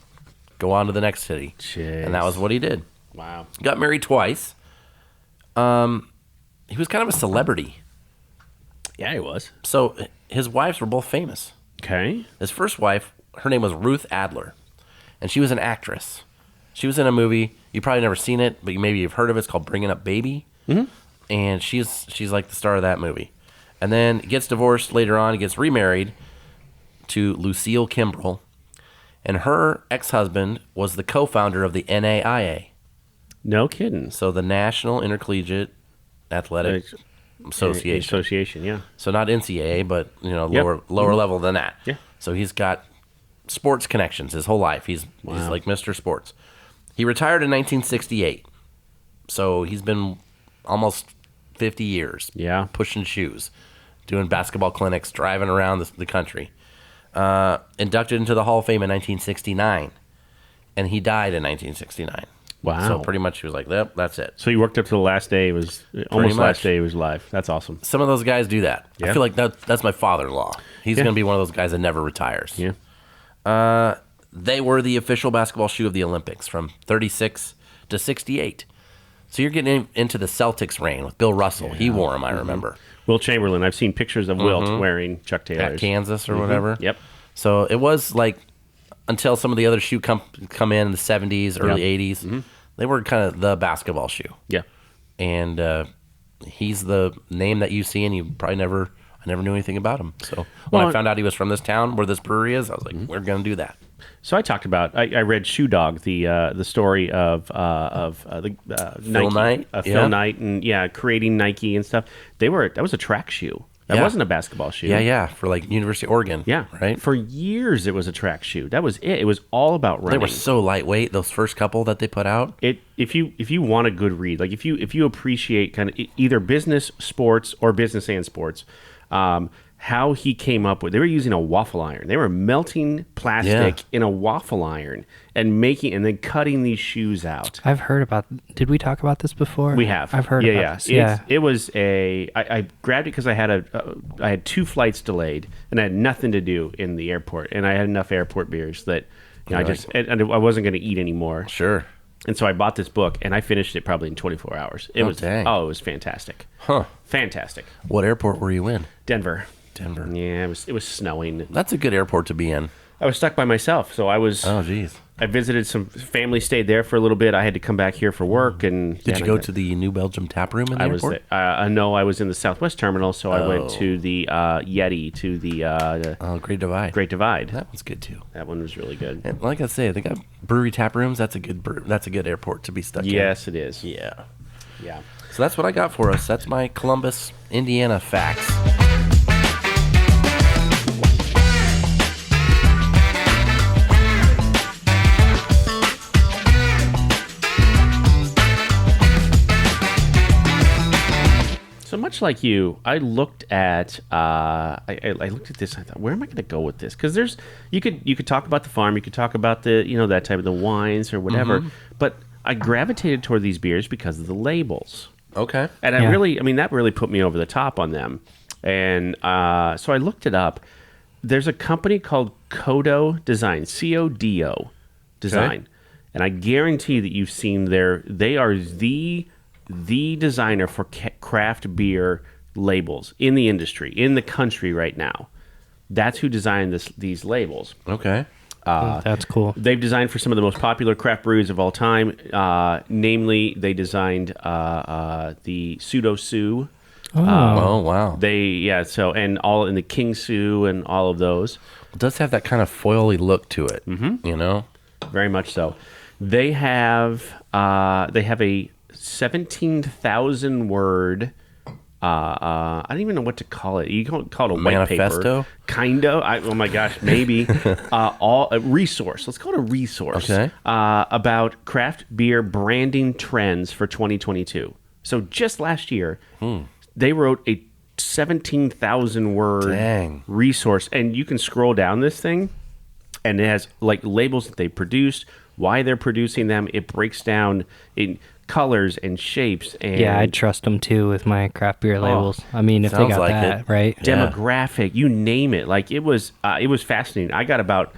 Speaker 2: go on to the next city.
Speaker 1: Jeez.
Speaker 2: And that was what he did.
Speaker 1: Wow.
Speaker 2: Got married twice. He was kind of a celebrity.
Speaker 1: Yeah, he was.
Speaker 2: So his wives were both famous.
Speaker 1: Okay.
Speaker 2: His first wife, her name was Ruth Adler, and she was an actress. She was in a movie. You probably never seen it, but maybe you've heard of it. It's called Bringing Up Baby. Mm-hmm. And she's like the star of that movie. And then gets divorced later on. He gets remarried to Lucille Kimbrell. And her ex-husband was the co-founder of the NAIA.
Speaker 1: No kidding.
Speaker 2: So the National Intercollegiate Athletic Association.
Speaker 1: Yeah.
Speaker 2: So not NCAA, but lower level than that.
Speaker 1: Yeah.
Speaker 2: So he's got sports connections his whole life. He's like Mr. Sports. He retired in 1968. So he's been almost 50 years.
Speaker 1: Yeah.
Speaker 2: Pushing shoes, doing basketball clinics, driving around the country. Inducted into the Hall of Fame in 1969, and he died in 1969.
Speaker 1: Wow.
Speaker 2: So pretty much he was like, yep, that's it.
Speaker 1: So he worked up to the last day. It was almost the last day he was alive. That's awesome.
Speaker 2: Some of those guys do that.
Speaker 1: Yeah.
Speaker 2: I feel like that's my father-in-law. He's going to be one of those guys that never retires.
Speaker 1: Yeah.
Speaker 2: They were the official basketball shoe of the Olympics from 36 to 68. So you're getting into the Celtics reign with Bill Russell. He wore them, I remember.
Speaker 1: Wilt Chamberlain. I've seen pictures of Wilt wearing Chuck Taylors.
Speaker 2: At Kansas or whatever.
Speaker 1: Yep.
Speaker 2: So it was like until some of the other shoe come in the 70s, early 80s. They were kind of the basketball shoe.
Speaker 1: Yeah.
Speaker 2: And he's the name that you see, and I never knew anything about him. So when I found out he was from this town where this brewery is, I was like, we're going to do that.
Speaker 1: So I talked about. I read Shoe Dog, the story of Phil Nike,
Speaker 2: Knight,
Speaker 1: Phil Knight, and creating Nike and stuff. That was a track shoe. That wasn't a basketball shoe.
Speaker 2: Yeah, for like University of Oregon.
Speaker 1: Yeah,
Speaker 2: right.
Speaker 1: For years, it was a track shoe. That was it. It was all about running.
Speaker 2: They were so lightweight. Those first couple that they put out.
Speaker 1: If you want a good read, like if you appreciate kind of either business, sports, or business and sports. How he came up with, they were using a waffle iron. They were melting plastic in a waffle iron and then cutting these shoes out.
Speaker 3: I've heard about. Did we talk about this before?
Speaker 1: We have.
Speaker 3: I've heard about this. Yeah.
Speaker 1: It was I grabbed it because I had 2 flights delayed and I had nothing to do in the airport, and I had enough airport beers that I wasn't going to eat anymore.
Speaker 2: Sure.
Speaker 1: And so I bought this book and I finished it probably in 24 hours. It was fantastic.
Speaker 2: Huh.
Speaker 1: Fantastic.
Speaker 2: What airport were you in?
Speaker 1: Denver.
Speaker 2: Yeah,
Speaker 1: it was snowing.
Speaker 2: That's a good airport to be in.
Speaker 1: I was stuck by myself, so I was.
Speaker 2: Oh, geez.
Speaker 1: I visited some family, stayed there for a little bit. I had to come back here for work. And
Speaker 2: did you go to the New Belgium tap room in the airport?
Speaker 1: No, I was in the Southwest Terminal, so I went to the Yeti, to the
Speaker 2: Great Divide.
Speaker 1: Great Divide.
Speaker 2: That one's good too.
Speaker 1: That one was really good.
Speaker 2: And like I say, they got brewery tap rooms. That's a good airport to be stuck in.
Speaker 1: Yes, it is.
Speaker 2: Yeah.
Speaker 1: So
Speaker 2: that's what I got for us. That's my Columbus, Indiana facts.
Speaker 1: So much like you, I looked at I looked at this. And I thought, where am I going to go with this? Because you could talk about the farm, you could talk about the that type of the wines or whatever. But I gravitated toward these beers because of the labels.
Speaker 2: Okay,
Speaker 1: and that really put me over the top on them. And so I looked it up. There's a company called Codo Design, CODO Design, and I guarantee that you've seen they are the designer for craft beer labels in the industry, in the country right now. That's who designed these labels.
Speaker 2: Okay.
Speaker 3: That's cool.
Speaker 1: They've designed for some of the most popular craft breweries of all time. Namely, they designed the Pseudo Sue.
Speaker 2: Oh, wow.
Speaker 1: So and all in the King Sue and all of those.
Speaker 2: It does have that kind of foily look to it, you know?
Speaker 1: Very much so. They have a 17,000 word. I don't even know what to call it. You can call it a white
Speaker 2: Manifesto?
Speaker 1: paper, kind of. Oh my gosh, maybe a resource. Let's call it a resource.
Speaker 2: Okay.
Speaker 1: About craft beer branding trends for 2022. So just last year, they wrote a 17,000 word
Speaker 2: Dang.
Speaker 1: resource, and you can scroll down this thing, and it has like labels that they produced, why they're producing them. It breaks down in colors and shapes, and
Speaker 3: Yeah, I trust them too with my craft beer labels. I mean, if they
Speaker 2: sounds
Speaker 3: got
Speaker 2: like
Speaker 3: that,
Speaker 2: it.
Speaker 3: right?
Speaker 1: demographic, you name it. Like it was fascinating. I got about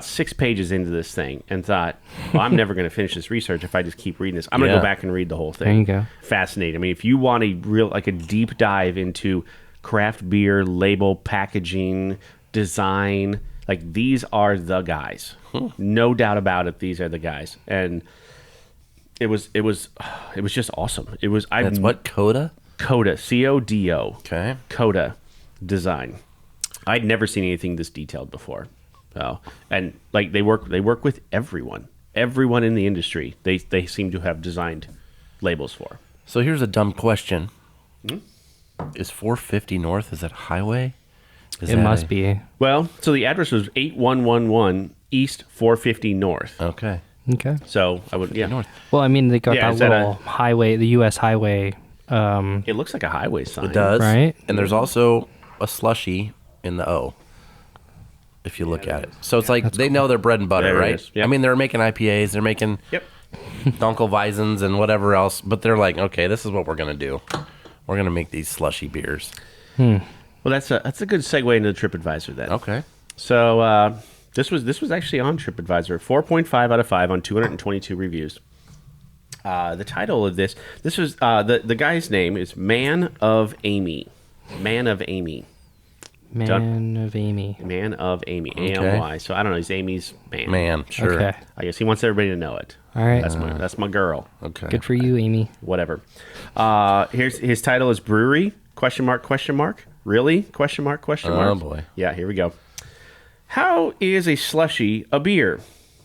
Speaker 1: 6 pages into this thing and thought, well, I'm never going to finish this research if I just keep reading this. I'm going to
Speaker 2: Yeah.
Speaker 1: go back and read the whole thing.
Speaker 3: There you go.
Speaker 1: Fascinating. I mean, if you want a deep dive into craft beer label packaging design, like these are the guys. No doubt about it. These are the guys, and it was just awesome.
Speaker 2: That's what, Coda?
Speaker 1: Coda, CODO.
Speaker 2: Okay.
Speaker 1: Coda design. I'd never seen anything this detailed before. So, and like they work with everyone in the industry. They seem to have designed labels for.
Speaker 2: So here's a dumb question. Is 450 North, is that highway?
Speaker 3: It must be.
Speaker 1: Well, so the address was 8111 East 450 North.
Speaker 2: Okay.
Speaker 3: Okay.
Speaker 1: So I would, yeah.
Speaker 2: North.
Speaker 3: Well, I mean, they got
Speaker 1: Yeah,
Speaker 3: that
Speaker 1: is that
Speaker 3: little highway, the U.S. highway.
Speaker 1: It looks like a highway sign.
Speaker 2: It does.
Speaker 3: Right.
Speaker 2: And there's also a slushy in the O, if you look at it. So it's like they know their bread and butter,
Speaker 1: There it
Speaker 2: right?
Speaker 1: is. Yep.
Speaker 2: I mean, they're making IPAs, they're making
Speaker 1: Yep.
Speaker 2: Dunkelweisens and whatever else, but they're like, okay, this is what we're going to do. We're going to make these slushy beers.
Speaker 1: Well, that's a good segue into the TripAdvisor then.
Speaker 2: Okay.
Speaker 1: So this was actually on TripAdvisor, 4.5 out of 5 on 222 reviews. The title of this was the guy's name is Man of Amy. Man of Amy.
Speaker 3: Man of Amy.
Speaker 1: Man of Amy.
Speaker 2: Okay.
Speaker 1: AMY. So I don't know. He's Amy's man.
Speaker 2: Man, sure.
Speaker 3: Okay.
Speaker 1: I guess he wants everybody to know it.
Speaker 3: All right.
Speaker 1: That's my girl.
Speaker 2: Okay.
Speaker 3: Good for you, Amy.
Speaker 1: Whatever. Here's his title is Brewery ? Really ? ?
Speaker 2: Oh, boy.
Speaker 1: Yeah, here we go. How is a slushy a beer?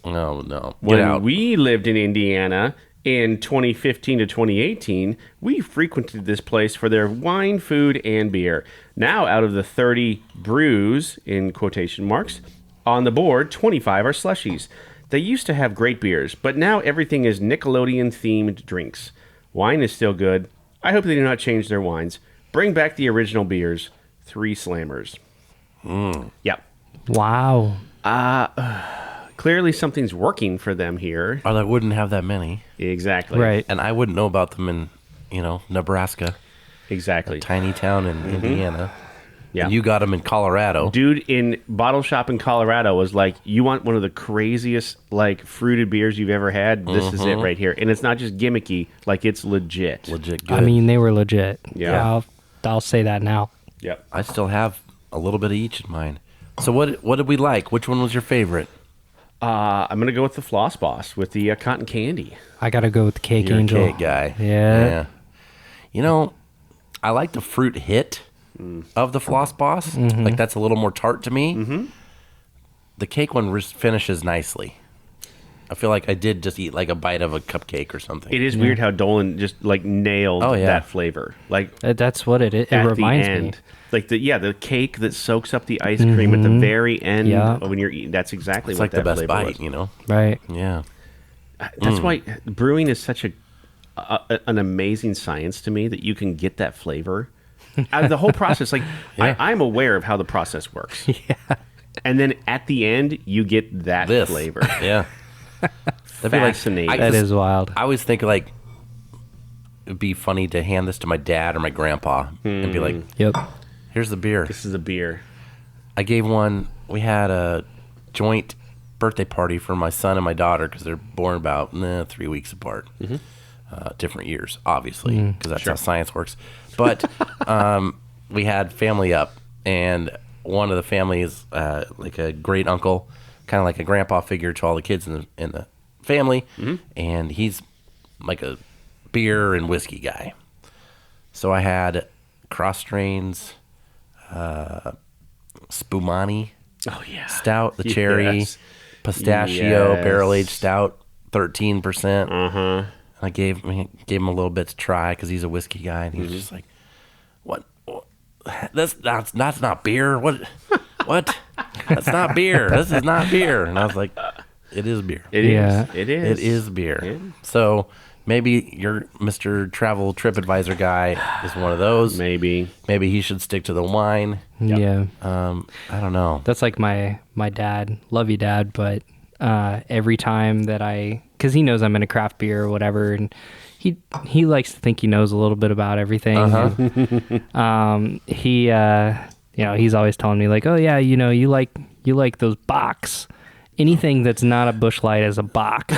Speaker 2: No, no. Get
Speaker 1: When
Speaker 2: out.
Speaker 1: we lived in Indiana in 2015 to 2018, we frequented this place for their wine, food, and beer. Now, out of the 30 brews, in quotation marks, on the board, 25 are slushies. They used to have great beers, but now everything is Nickelodeon-themed drinks. Wine is still good. I hope they do not change their wines. Bring back the original beers. 3 slammers. Yep.
Speaker 3: Wow.
Speaker 1: Clearly something's working for them here.
Speaker 2: Or they wouldn't have that many.
Speaker 1: Exactly.
Speaker 3: Right.
Speaker 2: And I wouldn't know about them in, Nebraska,
Speaker 1: Exactly.
Speaker 2: tiny town in Indiana.
Speaker 1: Yeah.
Speaker 2: And you got them in Colorado.
Speaker 1: Dude in Bottle Shop in Colorado was like, you want one of the craziest, like, fruited beers you've ever had? This is it right here. And it's not just gimmicky. Like, it's legit.
Speaker 2: Legit good.
Speaker 3: I mean, they were legit.
Speaker 1: Yeah.
Speaker 3: I'll say that now.
Speaker 1: Yep.
Speaker 2: I still have a little bit of each in mine. So what did we like? Which one was your favorite?
Speaker 1: I'm going to go with the Floss Boss with the cotton candy.
Speaker 3: I got to go with the Cake
Speaker 2: You're
Speaker 3: Angel.
Speaker 2: a cake guy.
Speaker 3: Yeah.
Speaker 2: I like the fruit hit of the Floss Boss. Like, that's a little more tart to me. The cake one finishes nicely. I feel like I did just eat like a bite of a cupcake or something.
Speaker 1: It is weird how Dolan just, like, nailed that flavor. Like,
Speaker 3: That's what it is. It
Speaker 1: at
Speaker 3: reminds
Speaker 1: the
Speaker 3: me.
Speaker 1: end. Like, the cake that soaks up the ice cream at the very end
Speaker 3: Yeah.
Speaker 1: when you're eating. That's exactly
Speaker 2: It's
Speaker 1: what
Speaker 2: like the
Speaker 1: that
Speaker 2: best
Speaker 1: flavor
Speaker 2: bite,
Speaker 1: was.
Speaker 3: Right.
Speaker 2: Yeah.
Speaker 1: That's why brewing is such an amazing science to me, that you can get that flavor out of the whole process. Like, I'm aware of how the process works. Yeah. And then at the end, you get that
Speaker 2: This.
Speaker 1: flavor.
Speaker 2: Yeah. That'd be like-
Speaker 1: Fascinating.
Speaker 3: That is wild.
Speaker 2: I always think like it'd be funny to hand this to my dad or my grandpa and be like,
Speaker 3: Yep.
Speaker 2: here's the beer.
Speaker 1: This is a beer.
Speaker 2: I gave one. We had a joint birthday party for my son and my daughter because they're born about 3 weeks apart. Different years, obviously, because that's how science works. But we had family up, and one of the family is like a great uncle, kind of like a grandpa figure to all the kids in the family, and he's like a beer and whiskey guy. So I had cross strains, Spumani
Speaker 1: Oh, yeah.
Speaker 2: stout, the cherry,
Speaker 1: Yes.
Speaker 2: pistachio,
Speaker 1: Yes.
Speaker 2: barrel aged stout. 13%.
Speaker 1: Uh-huh.
Speaker 2: I gave him a little bit to try because he's a whiskey guy, and he was just like, "What? That's not beer. What? That's not beer. This is not beer." And I was like, "It is beer.
Speaker 1: It is
Speaker 2: beer."
Speaker 1: Yeah.
Speaker 2: So maybe your Mr. Travel TripAdvisor guy is one of those.
Speaker 1: Maybe
Speaker 2: he should stick to the wine.
Speaker 3: Yeah.
Speaker 2: I don't know.
Speaker 3: That's like my dad. Love you, Dad, but every time that because he knows I'm into craft beer or whatever, and he likes to think he knows a little bit about everything. He's always telling me like, oh yeah, you like those Bocks. Anything that's not a Busch Light is a Bock.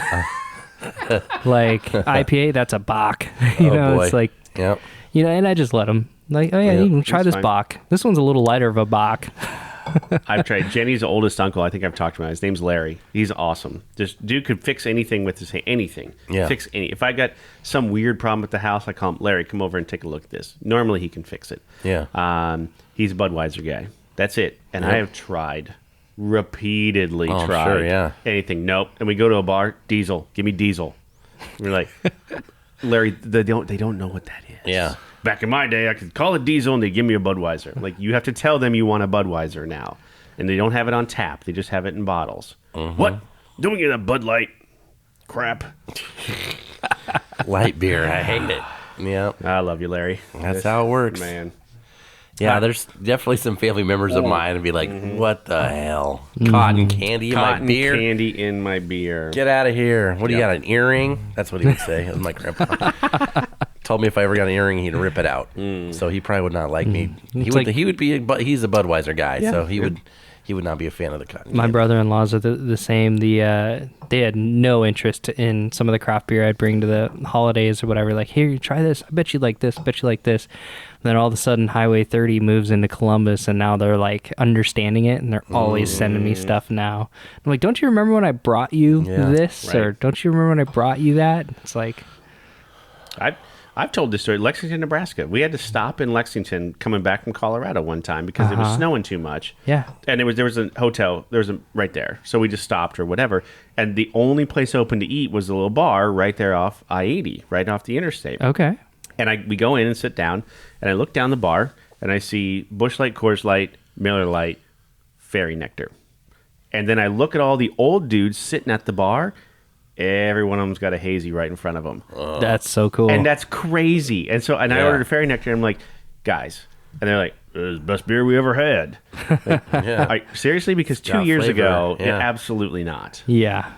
Speaker 3: Like IPA, that's a Bock.
Speaker 2: Boy.
Speaker 3: It's like,
Speaker 2: Yep.
Speaker 3: And I just let him like, oh yeah, you can try this
Speaker 1: fine.
Speaker 3: Bock. This one's a little lighter of a Bock.
Speaker 1: I've tried Jenny's oldest uncle. I think I've talked about. His name's Larry. He's awesome. This dude could fix anything with his hand. Anything.
Speaker 2: Yeah.
Speaker 1: Fix any. If I got some weird problem at the house, I call him, Larry, come over and take a look at this. Normally he can fix it.
Speaker 2: Yeah.
Speaker 1: He's a Budweiser guy. That's it. And
Speaker 2: Yep.
Speaker 1: I have tried repeatedly.
Speaker 2: Oh, sure, yeah.
Speaker 1: Anything. Nope. And we go to a bar. Diesel. Give me diesel. We're like, Larry, they don't know what that is.
Speaker 2: Yeah.
Speaker 1: Back in my day, I could call it diesel and they give me a Budweiser. Like, you have to tell them you want a Budweiser now. And they don't have it on tap. They just have it in bottles.
Speaker 2: Mm-hmm.
Speaker 1: What? Doing it a Bud Light? Crap.
Speaker 2: Light beer. I hate it. Yeah.
Speaker 1: I love you, Larry.
Speaker 2: That's how it works.
Speaker 1: Man.
Speaker 2: Yeah, there's definitely some family members of mine would be like, what the hell? Cotton candy in my
Speaker 1: Cotton
Speaker 2: beer?
Speaker 1: candy in my beer.
Speaker 2: Get out of here. What do you got, an earring? That's what he would say. My grandpa. Told me if I ever got an earring, he'd rip it out. So he probably would not like me. He's a Budweiser guy, so he would not be a fan of the cotton
Speaker 3: My
Speaker 2: candy.
Speaker 3: brother-in-laws are the same. They had no interest in some of the craft beer I'd bring to the holidays or whatever. Like, here, you try this. I bet you like this. I bet you like this. And then all of a sudden, Highway 30 moves into Columbus, and now they're like understanding it, and they're always sending me stuff now. I'm like, don't you remember when I brought you this,
Speaker 1: right.
Speaker 3: or don't you remember when I brought you that? It's like,
Speaker 1: I've told this story. Lexington, Nebraska. We had to stop in Lexington coming back from Colorado one time because it was snowing too much.
Speaker 3: Yeah.
Speaker 1: And there was a hotel. There was right there. So we just stopped or whatever. And the only place open to eat was a little bar right there off I-80, right off the interstate.
Speaker 3: okay.
Speaker 1: And we go in and sit down, and I look down the bar, and I see Busch Light, Coors Light, Miller Lite, Fairy Nectar. And then I look at all the old dudes sitting at the bar. Every one of them's got a hazy right in front of them.
Speaker 3: That's so cool.
Speaker 1: And that's crazy. And so, I ordered a Fairy Nectar, and I'm like, guys. And they're like, this is the best beer we ever had. Seriously? Because 2 years
Speaker 2: flavor.
Speaker 1: ago,
Speaker 2: Yeah.
Speaker 1: absolutely not.
Speaker 3: yeah.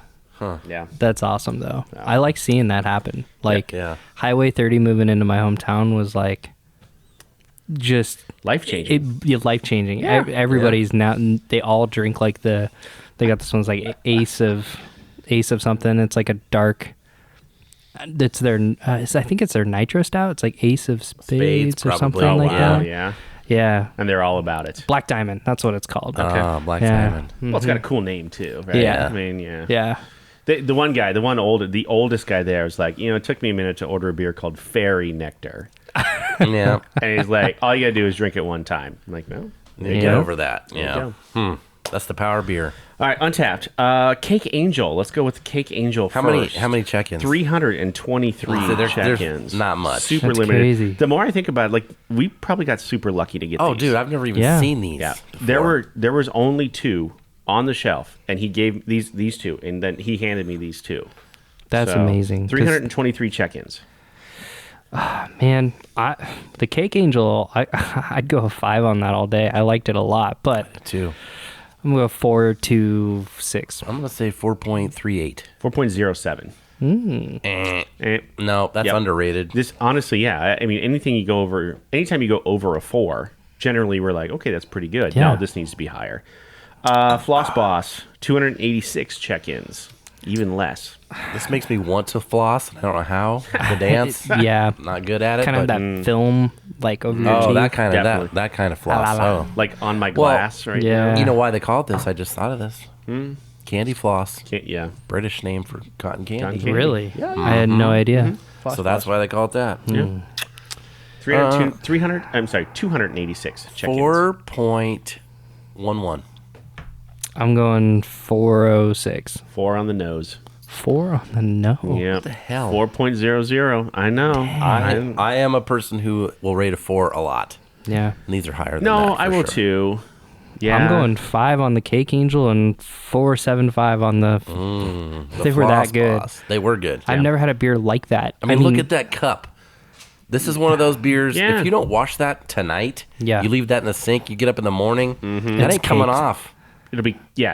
Speaker 1: Yeah.
Speaker 3: That's awesome, though. I like seeing that happen. Like,
Speaker 2: Yeah.
Speaker 3: Highway 30 moving into my hometown was like just
Speaker 1: Life-changing.
Speaker 3: Life-changing. Everybody's now, they all drink like they got this one's like Ace of something. It's like a dark, it's their, I think it's their Nitro Stout. It's like Ace of Spades or
Speaker 2: probably.
Speaker 3: something
Speaker 2: Oh,
Speaker 3: like
Speaker 1: wow,
Speaker 3: that.
Speaker 1: yeah.
Speaker 3: Yeah.
Speaker 1: And they're all about it.
Speaker 3: Black Diamond. That's what it's called.
Speaker 2: Black
Speaker 3: Yeah.
Speaker 2: Diamond.
Speaker 1: Well, it's got a cool name, too, right?
Speaker 3: Yeah.
Speaker 1: I mean, yeah.
Speaker 3: Yeah.
Speaker 1: The one guy, the oldest guy there was like, it took me a minute to order a beer called Fairy Nectar.
Speaker 2: Yeah.
Speaker 1: And he's like, all you got to do is drink it one time. I'm like, no. There you
Speaker 2: Get
Speaker 1: go.
Speaker 2: over that. Yeah.
Speaker 1: you
Speaker 2: That's the power of beer.
Speaker 1: All right, Untapped. Cake Angel. Let's go with Cake Angel
Speaker 2: How
Speaker 1: first.
Speaker 2: many check-ins?
Speaker 1: 323
Speaker 2: So there's
Speaker 1: check-ins.
Speaker 2: not much.
Speaker 1: Super
Speaker 3: That's
Speaker 1: limited.
Speaker 3: crazy.
Speaker 1: The more I think about it, like, we probably got super lucky to get
Speaker 2: Oh,
Speaker 1: these.
Speaker 2: dude, I've never even
Speaker 3: Yeah.
Speaker 2: seen these.
Speaker 1: Yeah.
Speaker 2: before.
Speaker 1: There was only 2 on the shelf, and he gave these 2, and then he handed me these 2.
Speaker 3: That's
Speaker 1: So,
Speaker 3: amazing. 'Cause,
Speaker 1: 323 check-ins.
Speaker 3: man, the Cake Angel, I'd go a 5 on that all day. I liked it a lot, but
Speaker 2: Two.
Speaker 3: I'm going to go 4 to 6.
Speaker 2: I'm gonna say 4.38.
Speaker 1: 4.07.
Speaker 2: No, that's
Speaker 1: Yep.
Speaker 2: underrated.
Speaker 1: This honestly, yeah. I mean, anytime you go over a 4, generally we're like, okay, that's pretty good.
Speaker 3: Yeah.
Speaker 1: No, this needs to be higher. Floss Boss, 286 check-ins, even less.
Speaker 2: This makes me want to floss. I don't know how. The dance.
Speaker 3: Yeah.
Speaker 2: Not good at it.
Speaker 3: Kind of
Speaker 2: but,
Speaker 3: that film, like over your
Speaker 2: Oh,
Speaker 3: teeth.
Speaker 2: that kind of
Speaker 1: Definitely.
Speaker 2: that kind of floss.
Speaker 3: la, la.
Speaker 2: Oh,
Speaker 1: Like on my glass, right?
Speaker 3: yeah.
Speaker 1: now.
Speaker 2: you know why they call it this? I just thought of this. Candy floss.
Speaker 1: Yeah.
Speaker 2: British name for cotton candy.
Speaker 1: Cotton candy.
Speaker 3: Really?
Speaker 1: Yeah,
Speaker 3: I had no idea.
Speaker 2: So that's why they call it that.
Speaker 1: Yeah. 286 check-ins.
Speaker 2: 4.11.
Speaker 3: I'm going 406.
Speaker 1: 4 on the nose.
Speaker 3: 4 on the no.
Speaker 1: Yeah.
Speaker 2: What the hell?
Speaker 1: 4.00. I know.
Speaker 2: I am a person who will rate a 4 a lot.
Speaker 3: Yeah.
Speaker 2: And these are higher than that.
Speaker 1: No,
Speaker 2: for
Speaker 1: I will
Speaker 2: sure.
Speaker 1: too. Yeah.
Speaker 3: I'm going 5 on the Cake Angel and 4.75 on the.
Speaker 2: The
Speaker 3: They were that
Speaker 2: Floss
Speaker 3: good.
Speaker 2: Boss. They were good.
Speaker 3: I've never had a beer like that.
Speaker 2: I mean, look at that cup. This is one of those beers.
Speaker 1: Yeah.
Speaker 2: If you don't wash that tonight,
Speaker 3: Yeah.
Speaker 2: you leave that in the sink. You get up in the morning, that
Speaker 3: It's
Speaker 2: ain't coming
Speaker 3: caked.
Speaker 2: off.
Speaker 1: It'll be, you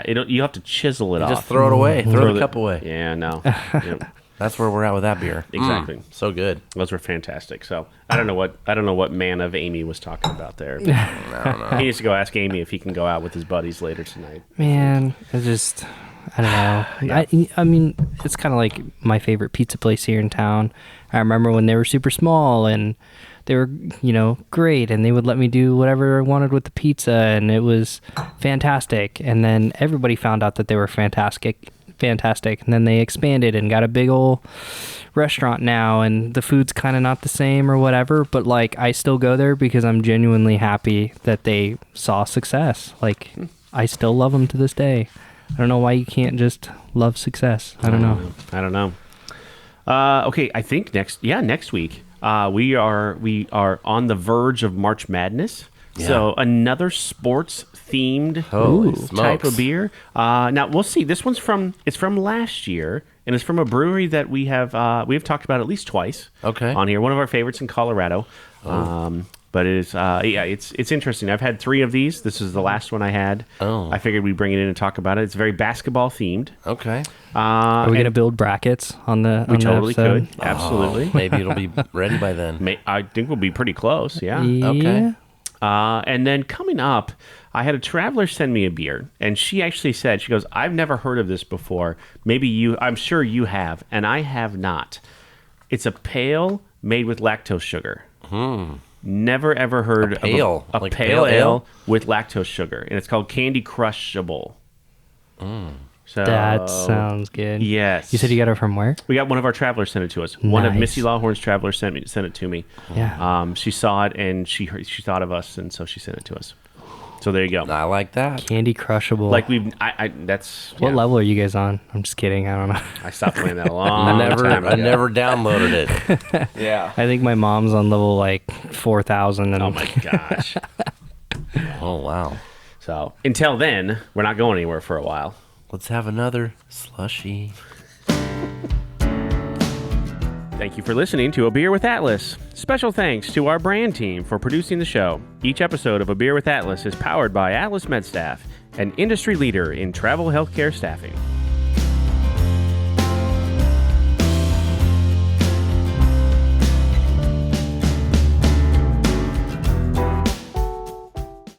Speaker 1: have to chisel it off.
Speaker 2: Just throw it away. Throw the cup away.
Speaker 1: Yeah, no. Yep,
Speaker 2: That's where we're at with that beer.
Speaker 1: exactly.
Speaker 2: So good.
Speaker 1: Those were fantastic. So I don't know what man of Amy was talking about there. But
Speaker 2: I don't know.
Speaker 1: he needs to go ask Amy if he can go out with his buddies later tonight.
Speaker 3: Man, I don't know. I mean, it's kind of like my favorite pizza place here in town. I remember when they were super small and they were, great, and they would let me do whatever I wanted with the pizza, and it was fantastic. And then everybody found out that they were fantastic, and then they expanded and got a big old restaurant now, and the food's kind of not the same or whatever, but like I still go there because I'm genuinely happy that they saw success. Like I still love them to this day. I don't know why you can't just love success. I don't know.
Speaker 1: Okay, I think next week we are on the verge of March Madness.
Speaker 2: Yeah.
Speaker 1: So another sports themed
Speaker 2: Holy
Speaker 1: type
Speaker 2: smokes.
Speaker 1: of beer. Now we'll see. This one's from last year, and it's from a brewery that we have talked about at least twice.
Speaker 2: Okay.
Speaker 1: On here, one of our favorites in Colorado. But it is it's interesting. I've had 3 of these. This is the last one I had.
Speaker 2: Oh.
Speaker 1: I figured we'd bring it in and talk about it. It's very basketball themed.
Speaker 2: Okay.
Speaker 3: Are we gonna build brackets on the?
Speaker 1: We
Speaker 3: on the
Speaker 1: totally
Speaker 3: episode?
Speaker 1: could. Absolutely.
Speaker 2: Maybe it'll be ready by then.
Speaker 1: I think we'll be pretty close. Yeah.
Speaker 2: Okay.
Speaker 1: And then coming up, I had a traveler send me a beer, and she actually said, she goes, "I've never heard of this before. I'm sure you have, and I have not. It's a pale made with lactose sugar. Never ever heard
Speaker 2: A pale?
Speaker 1: of a
Speaker 2: Like
Speaker 1: pale
Speaker 2: pale ale?
Speaker 1: ale with lactose sugar, and it's called Candy Crushable. So
Speaker 3: That sounds good.
Speaker 1: yes.
Speaker 3: You said you got it from where?
Speaker 1: We got one of our travelers sent it to us. One of
Speaker 3: Nice.
Speaker 1: Missy Lawhorn's travelers sent it to me.
Speaker 3: Yeah.
Speaker 1: She saw it and she thought of us, and so she sent it to us. So there you go.
Speaker 2: I like that.
Speaker 3: Candy Crushable.
Speaker 1: Like that's
Speaker 3: What
Speaker 1: yeah.
Speaker 3: level are you guys on? I'm just kidding. I don't know.
Speaker 1: I stopped playing that a long time ago.
Speaker 2: I never downloaded it.
Speaker 1: Yeah.
Speaker 3: I think my mom's on level like 4,000. And
Speaker 1: Oh my gosh.
Speaker 2: Oh, wow.
Speaker 1: So until then, we're not going anywhere for a while.
Speaker 2: Let's have another slushy.
Speaker 1: Thank you for listening to A Beer with Atlas. Special thanks to our brand team for producing the show. Each episode of A Beer with Atlas is powered by Atlas MedStaff, an industry leader in travel healthcare staffing.